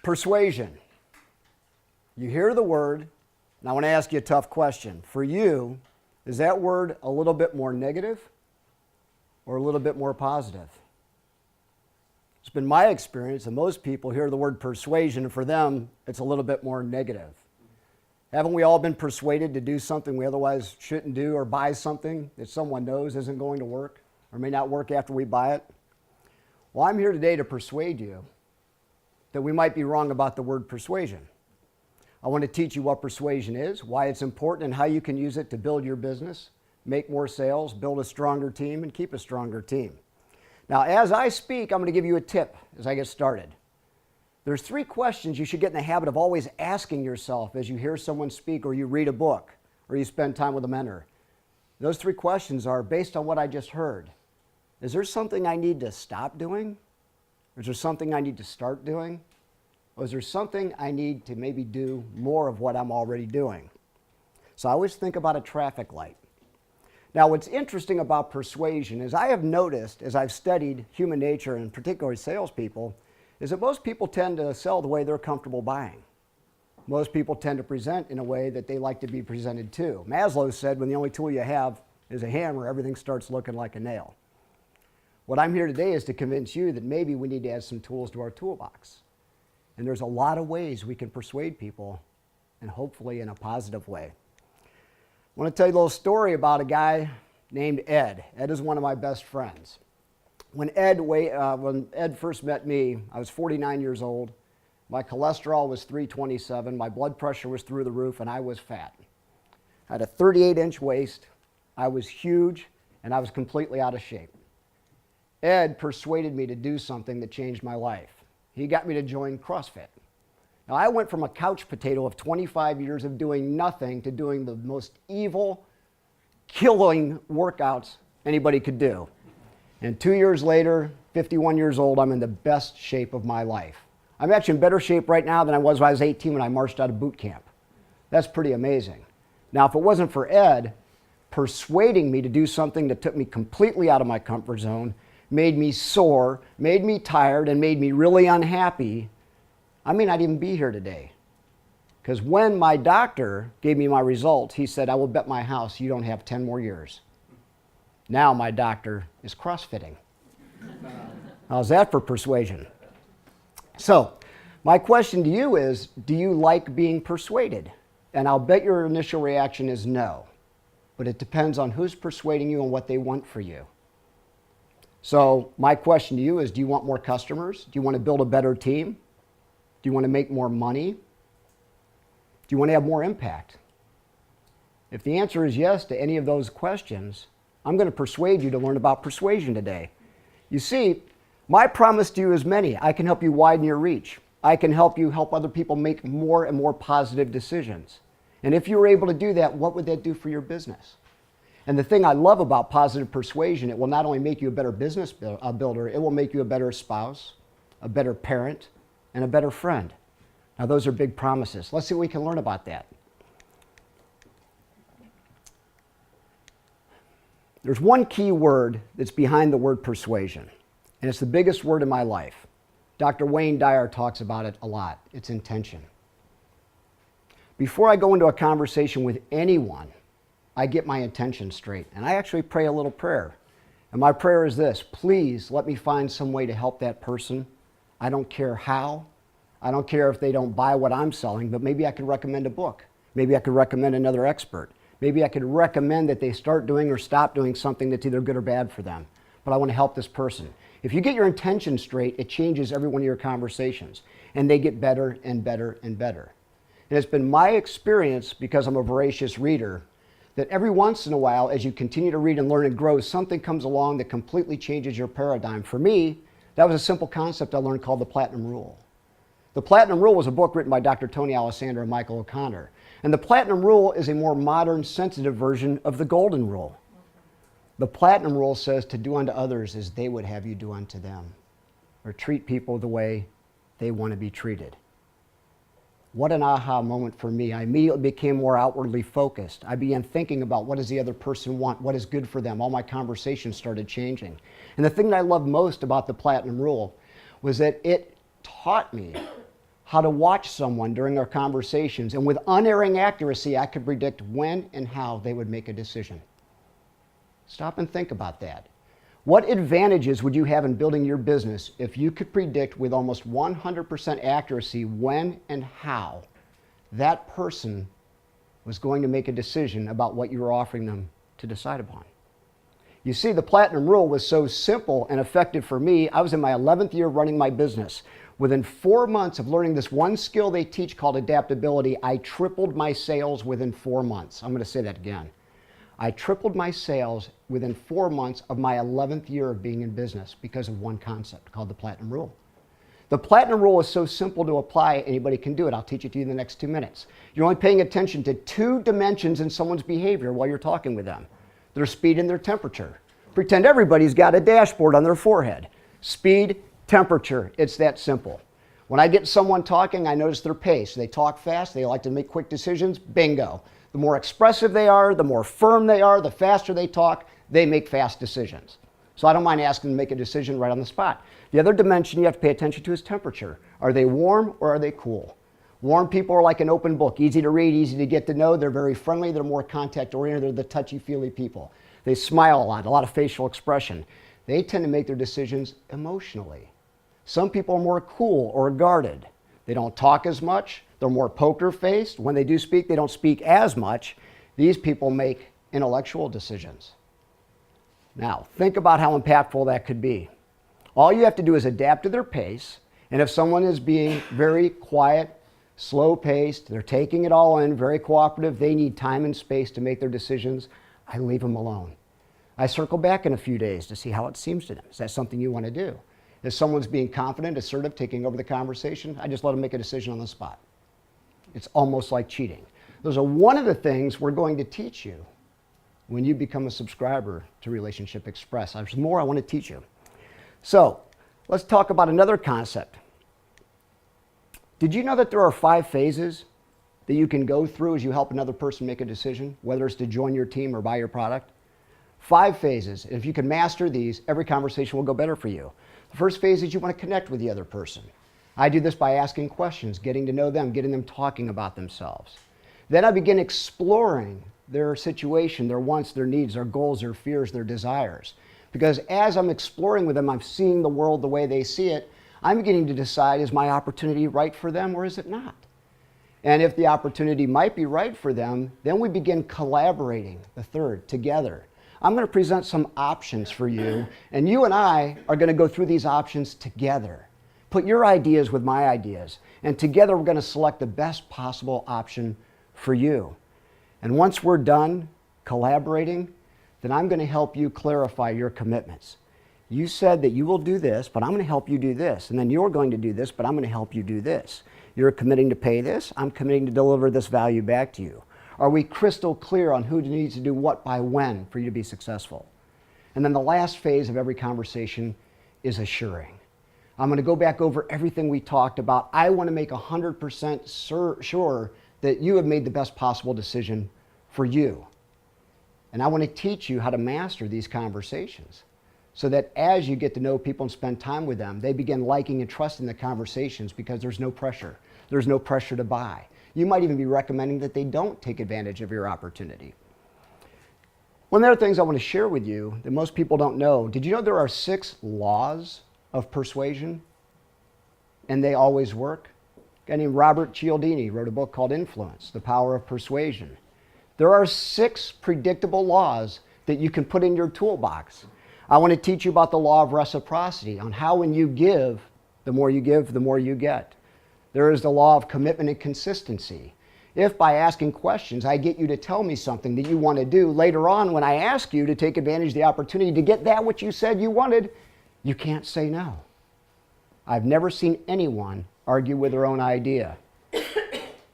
Persuasion. You hear the word, and I want to ask you a tough question. For you, is that word a little bit more negative or a little bit more positive? It's been my experience that most people hear the word persuasion, and for them, it's a little bit more negative. Haven't we all been persuaded to do something we otherwise shouldn't do, or buy something that someone knows isn't going to work or may not work after we buy it? Well, I'm here today to persuade you that we might be wrong about the word persuasion. I want to teach you what persuasion is, why it's important, and how you can use it to build your business, make more sales, build a stronger team, and keep a stronger team. Now, as I speak, I'm going to give you a tip as I get started. There's 3 questions you should get in the habit of always asking yourself as you hear someone speak, or you read a book, or you spend time with a mentor. Those 3 questions are, based on what I just heard, is there something I need to stop doing? Or is there something I need to start doing? Or is there something I need to maybe do more of what I'm already doing? So I always think about a traffic light. Now, what's interesting about persuasion is I have noticed, as I've studied human nature, and particularly salespeople, is that most people tend to sell the way they're comfortable buying. Most people tend to present in a way that they like to be presented to. Maslow said, when the only tool you have is a hammer, everything starts looking like a nail. What I'm here today is to convince you that maybe we need to add some tools to our toolbox. And there's a lot of ways we can persuade people, and hopefully in a positive way. I want to tell you a little story about a guy named Ed. Ed is one of my best friends. When Ed first met me, I was 49 years old. My cholesterol was 327, my blood pressure was through the roof, and I was fat. I had a 38-inch waist, I was huge, and I was completely out of shape. Ed persuaded me to do something that changed my life. He got me to join CrossFit. Now, I went from a couch potato of 25 years of doing nothing to doing the most evil, killing workouts anybody could do. And 2 years later, 51 years old, I'm in the best shape of my life. I'm actually in better shape right now than I was when I was 18 when I marched out of boot camp. That's pretty amazing. Now, if it wasn't for Ed persuading me to do something that took me completely out of my comfort zone, made me sore, made me tired, and made me really unhappy, I may not even be here today. Because when my doctor gave me my results, he said, I will bet my house you don't have 10 more years. Now my doctor is CrossFitting. How's that for persuasion? So, my question to you is, do you like being persuaded? And I'll bet your initial reaction is no. But it depends on who's persuading you and what they want for you. So my question to you is, do you want more customers? Do you want to build a better team? Do you want to make more money? Do you want to have more impact? If the answer is yes to any of those questions, I'm going to persuade you to learn about persuasion today. You see, my promise to you is many. I can help you widen your reach. I can help you help other people make more and more positive decisions. And if you were able to do that, what would that do for your business? And the thing I love about positive persuasion, it will not only make you a better business builder, it will make you a better spouse, a better parent, and a better friend. Now, those are big promises. Let's see what we can learn about that. There's one key word that's behind the word persuasion, and it's the biggest word in my life. Dr. Wayne Dyer talks about it a lot. It's intention. Before I go into a conversation with anyone, I get my intention straight, and I actually pray a little prayer. And my prayer is this: please let me find some way to help that person. I don't care how. I don't care if they don't buy what I'm selling, but maybe I could recommend a book. Maybe I could recommend another expert. Maybe I could recommend that they start doing or stop doing something that's either good or bad for them. But I want to help this person. If you get your intention straight, it changes every one of your conversations, and they get better and better and better. And it's been my experience, because I'm a voracious reader, that every once in a while, as you continue to read and learn and grow, something comes along that completely changes your paradigm. For me, that was a simple concept I learned called the Platinum Rule. The Platinum Rule was a book written by Dr. Tony Alexander and Michael O'Connor. And the Platinum Rule is a more modern, sensitive version of the Golden Rule. The Platinum Rule says to do unto others as they would have you do unto them, or treat people the way they want to be treated. What an aha moment for me. I immediately became more outwardly focused. I began thinking about what does the other person want, what is good for them. All my conversations started changing. And the thing that I loved most about the Platinum Rule was that it taught me how to watch someone during our conversations, and with unerring accuracy, I could predict when and how they would make a decision. Stop and think about that. What advantages would you have in building your business if you could predict with almost 100% accuracy when and how that person was going to make a decision about what you were offering them to decide upon? You see, the platinum rule was so simple and effective for me. I was in my 11th year running my business. Within 4 months of learning this one skill they teach called adaptability, I tripled my sales within 4 months. I'm going to say that again. I tripled my sales within 4 months of my 11th year of being in business because of one concept called the platinum rule. The platinum rule is so simple to apply, anybody can do it. I'll teach it to you in the next 2 minutes. You're only paying attention to 2 dimensions in someone's behavior while you're talking with them: their speed and their temperature. Pretend everybody's got a dashboard on their forehead. Speed, temperature, it's that simple. When I get someone talking, I notice their pace. They talk fast, they like to make quick decisions, bingo. The more expressive they are, the more firm they are, the faster they talk, they make fast decisions. So I don't mind asking them to make a decision right on the spot. The other dimension you have to pay attention to is temperature. Are they warm or are they cool? Warm people are like an open book, easy to read, easy to get to know. They're very friendly, they're more contact oriented, they're the touchy-feely people. They smile a lot of facial expression. They tend to make their decisions emotionally. Some people are more cool or guarded. They don't talk as much. They're more poker-faced. When they do speak, they don't speak as much. These people make intellectual decisions. Now, think about how impactful that could be. All you have to do is adapt to their pace, and if someone is being very quiet, slow-paced, they're taking it all in, very cooperative, they need time and space to make their decisions, I leave them alone. I circle back in a few days to see how it seems to them. Is that something you want to do? If someone's being confident, assertive, taking over the conversation, I just let them make a decision on the spot. It's almost like cheating. Those are one of the things we're going to teach you when you become a subscriber to Relationship Express. There's more I want to teach you. So let's talk about another concept. Did you know that there are 5 phases that you can go through as you help another person make a decision, whether it's to join your team or buy your product? 5 phases. If you can master these, every conversation will go better for you. The first phase is you want to connect with the other person. I do this by asking questions, getting to know them, getting them talking about themselves. Then I begin exploring their situation, their wants, their needs, their goals, their fears, their desires. Because as I'm exploring with them, I'm seeing the world the way they see it. I'm beginning to decide, is my opportunity right for them or is it not? And if the opportunity might be right for them, then we begin collaborating, the third, together. I'm going to present some options for you, and you and I are going to go through these options together. Put your ideas with my ideas, and together we're going to select the best possible option for you. And once we're done collaborating, then I'm going to help you clarify your commitments. You said that you will do this, but I'm going to help you do this. And then you're going to do this, but I'm going to help you do this. You're committing to pay this. I'm committing to deliver this value back to you. Are we crystal clear on who needs to do what by when for you to be successful? And then the last phase of every conversation is assuring. I'm going to go back over everything we talked about. I want to make 100% sure that you have made the best possible decision for you. And I want to teach you how to master these conversations so that as you get to know people and spend time with them, they begin liking and trusting the conversations because there's no pressure. There's no pressure to buy. You might even be recommending that they don't take advantage of your opportunity. One of the other things I want to share with you that most people don't know, did you know there are 6 laws of persuasion? And they always work? A guy named Robert Cialdini wrote a book called Influence, The Power of Persuasion. There are 6 predictable laws that you can put in your toolbox. I want to teach you about the law of reciprocity, on how when you give, the more you give, the more you get. There is the law of commitment and consistency. If by asking questions I get you to tell me something that you want to do, later on when I ask you to take advantage of the opportunity to get that what you said you wanted, you can't say no. I've never seen anyone argue with their own idea.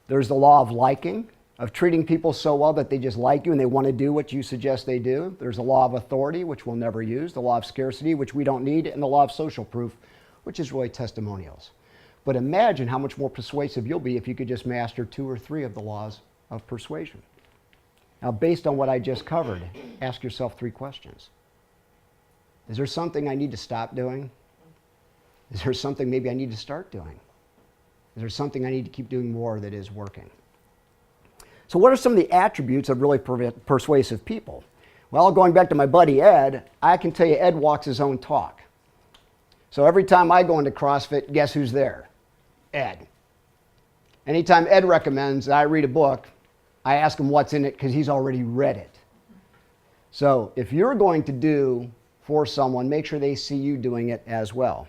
There's the law of liking, of treating people so well that they just like you and they want to do what you suggest they do. There's the law of authority, which we'll never use, the law of scarcity, which we don't need, and the law of social proof, which is really testimonials. But imagine how much more persuasive you'll be if you could just master 2 or 3 of the laws of persuasion. Now, based on what I just covered, ask yourself 3 questions. Is there something I need to stop doing? Is there something maybe I need to start doing? Is there something I need to keep doing more that is working? So what are some of the attributes of really persuasive people? Well, going back to my buddy Ed, I can tell you Ed walks his own talk. So every time I go into CrossFit, guess who's there? Ed. Anytime Ed recommends that I read a book, I ask him what's in it because he's already read it. So if you're going to do for someone, make sure they see you doing it as well.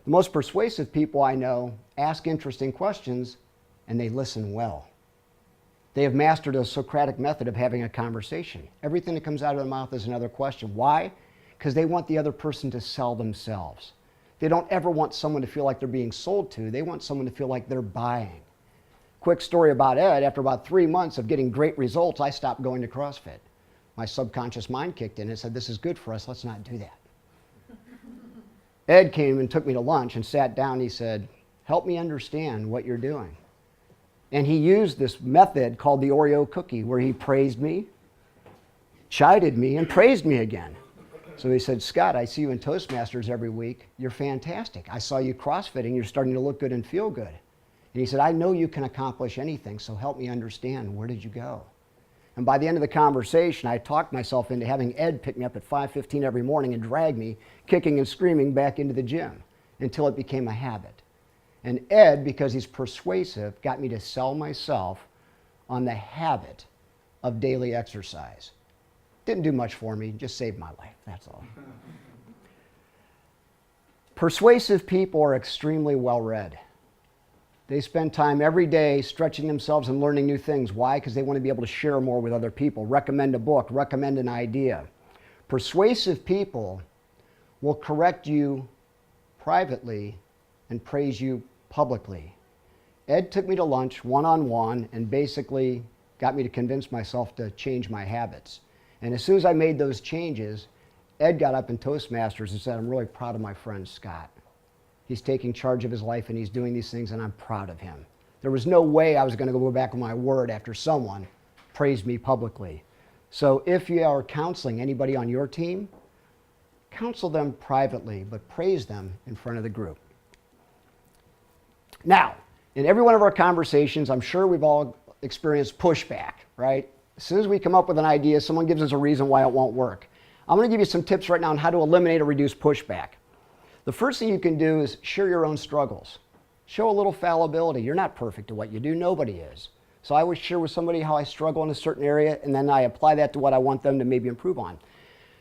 The most persuasive people I know ask interesting questions and they listen well. They have mastered a Socratic method of having a conversation. Everything that comes out of their mouth is another question. Why? Because they want the other person to sell themselves. They don't ever want someone to feel like they're being sold to. They want someone to feel like they're buying. Quick story about Ed. After about 3 months of getting great results, I stopped going to CrossFit. My subconscious mind kicked in and said, this is good for us. Let's not do that. Ed came and took me to lunch and sat down. He said, help me understand what you're doing. And he used this method called the Oreo cookie, where he praised me, chided me, and praised me again. So he said, Scott, I see you in Toastmasters every week. You're fantastic. I saw you CrossFitting. You're starting to look good and feel good. And he said, I know you can accomplish anything, so help me understand. Where did you go? And by the end of the conversation, I talked myself into having Ed pick me up at 5:15 every morning and drag me, kicking and screaming, back into the gym until it became a habit. And Ed, because he's persuasive, got me to sell myself on the habit of daily exercise. Didn't do much for me, just saved my life, that's all. Persuasive people are extremely well-read. They spend time every day stretching themselves and learning new things. Why? Because they want to be able to share more with other people, recommend a book, recommend an idea. Persuasive people will correct you privately and praise you publicly. Ed took me to lunch one-on-one and basically got me to convince myself to change my habits. And as soon as I made those changes, Ed got up in Toastmasters and said, I'm really proud of my friend Scott. He's taking charge of his life and he's doing these things and I'm proud of him. There was no way I was going to go back on my word after someone praised me publicly. So if you are counseling anybody on your team, counsel them privately, but praise them in front of the group. Now, in every one of our conversations, I'm sure we've all experienced pushback, right? As soon as we come up with an idea, someone gives us a reason why it won't work. I'm going to give you some tips right now on how to eliminate or reduce pushback. The first thing you can do is share your own struggles. Show a little fallibility. You're not perfect at what you do. Nobody is. So I always share with somebody how I struggle in a certain area, and then I apply that to what I want them to maybe improve on.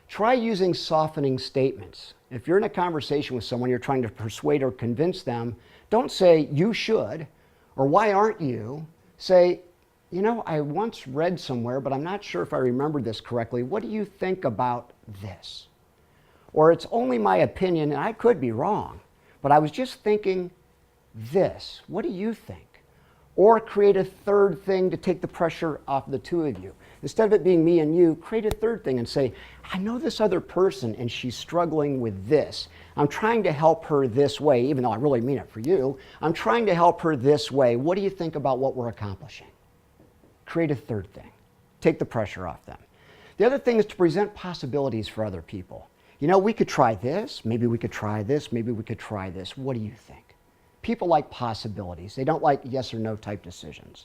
Try using softening statements. If you're in a conversation with someone, you're trying to persuade or convince them, don't say, you should, or why aren't you? Say, you know, I once read somewhere, but I'm not sure if I remember this correctly. What do you think about this? Or it's only my opinion, and I could be wrong, but I was just thinking this. What do you think? Or create a third thing to take the pressure off the two of you. Instead of it being me and you, create a third thing and say, I know this other person and she's struggling with this. I'm trying to help her this way, even though I really mean it for you. I'm trying to help her this way. What do you think about what we're accomplishing? Create a third thing. Take the pressure off them. The other thing is to present possibilities for other people. You know, we could try this, maybe we could try this, maybe we could try this. What do you think? People like possibilities. They don't like yes or no type decisions.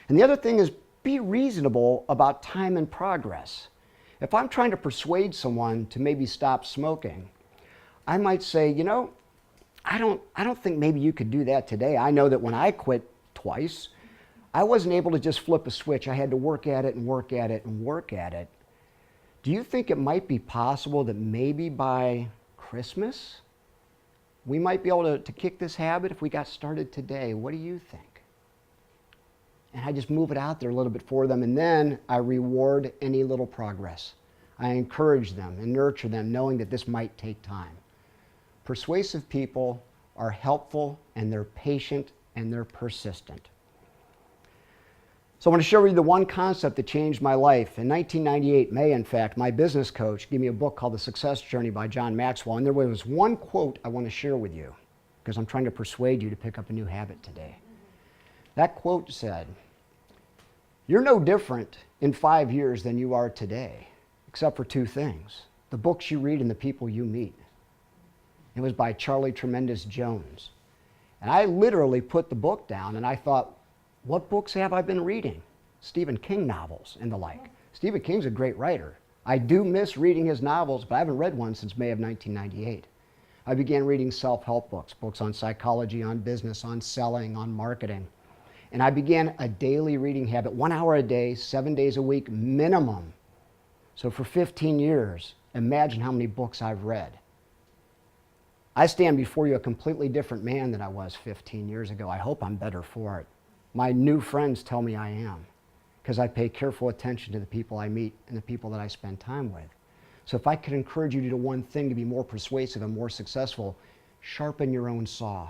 And the other thing is be reasonable about time and progress. If I'm trying to persuade someone to maybe stop smoking, I might say, you know, I don't think maybe you could do that today. I know that when I quit twice, I wasn't able to just flip a switch. I had to work at it and work at it and work at it. Do you think it might be possible that maybe by Christmas, we might be able to kick this habit if we got started today? What do you think? And I just move it out there a little bit for them, and then I reward any little progress. I encourage them and nurture them, knowing that this might take time. Persuasive people are helpful, and they're patient, and they're persistent. So I want to share with you the one concept that changed my life. In 1998, May, in fact, my business coach gave me a book called The Success Journey by John Maxwell, and there was one quote I want to share with you because I'm trying to persuade you to pick up a new habit today. That quote said, you're no different in 5 years than you are today, except for two things: the books you read and the people you meet. It was by Charlie Tremendous Jones. And I literally put the book down and I thought, what books have I been reading? Stephen King novels and the like. Stephen King's a great writer. I do miss reading his novels, but I haven't read one since May of 1998. I began reading self-help books, books on psychology, on business, on selling, on marketing. And I began a daily reading habit, 1 hour a day, 7 days a week minimum. So for 15 years, imagine how many books I've read. I stand before you a completely different man than I was 15 years ago. I hope I'm better for it. My new friends tell me I am, because I pay careful attention to the people I meet and the people that I spend time with. So if I could encourage you to do one thing to be more persuasive and more successful, sharpen your own saw.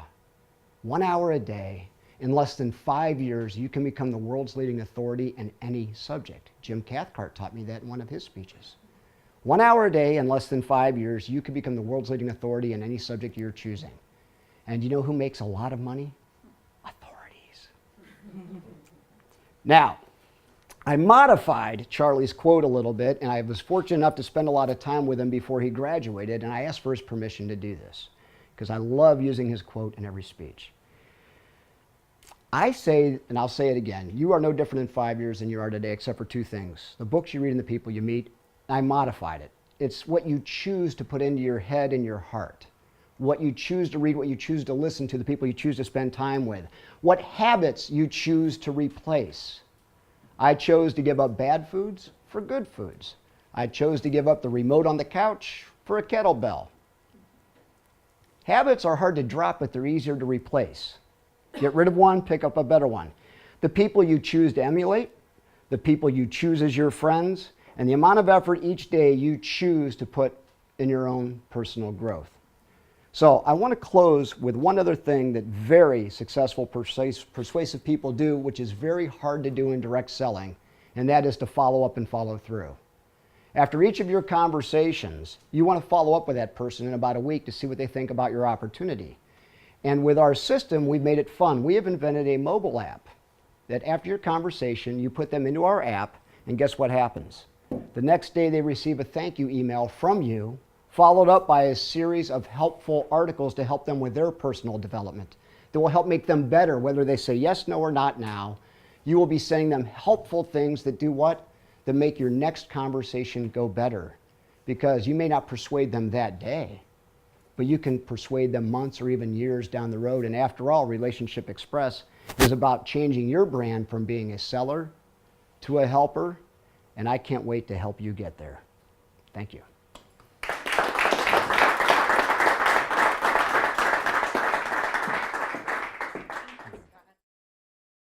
1 hour a day. In less than 5 years, you can become the world's leading authority in any subject. Jim Cathcart taught me that in one of his speeches. 1 hour a day, in less than 5 years, you can become the world's leading authority in any subject you're choosing. And you know who makes a lot of money? Authorities. Now, I modified Charlie's quote a little bit, and I was fortunate enough to spend a lot of time with him before he graduated, and I asked for his permission to do this, because I love using his quote in every speech. I say, and I'll say it again, you are no different in 5 years than you are today, except for two things: the books you read and the people you meet. I modified it. It's what you choose to put into your head and your heart. What you choose to read, what you choose to listen to, the people you choose to spend time with. What habits you choose to replace. I chose to give up bad foods for good foods. I chose to give up the remote on the couch for a kettlebell. Habits are hard to drop, but they're easier to replace. Get rid of one, pick up a better one. The people you choose to emulate, the people you choose as your friends, and the amount of effort each day you choose to put in your own personal growth. So I want to close with one other thing that very successful persuasive people do, which is very hard to do in direct selling, and that is to follow up and follow through. After each of your conversations, you want to follow up with that person in about a week to see what they think about your opportunity. And with our system, we've made it fun. We have invented a mobile app that after your conversation, you put them into our app, and guess what happens? The next day, they receive a thank you email from you, followed up by a series of helpful articles to help them with their personal development that will help make them better, whether they say yes, no, or not now. You will be sending them helpful things that do what? That make your next conversation go better. Because you may not persuade them that day, but you can persuade them months or even years down the road. And after all, Relationship Express is about changing your brand from being a seller to a helper, and I can't wait to help you get there. Thank you.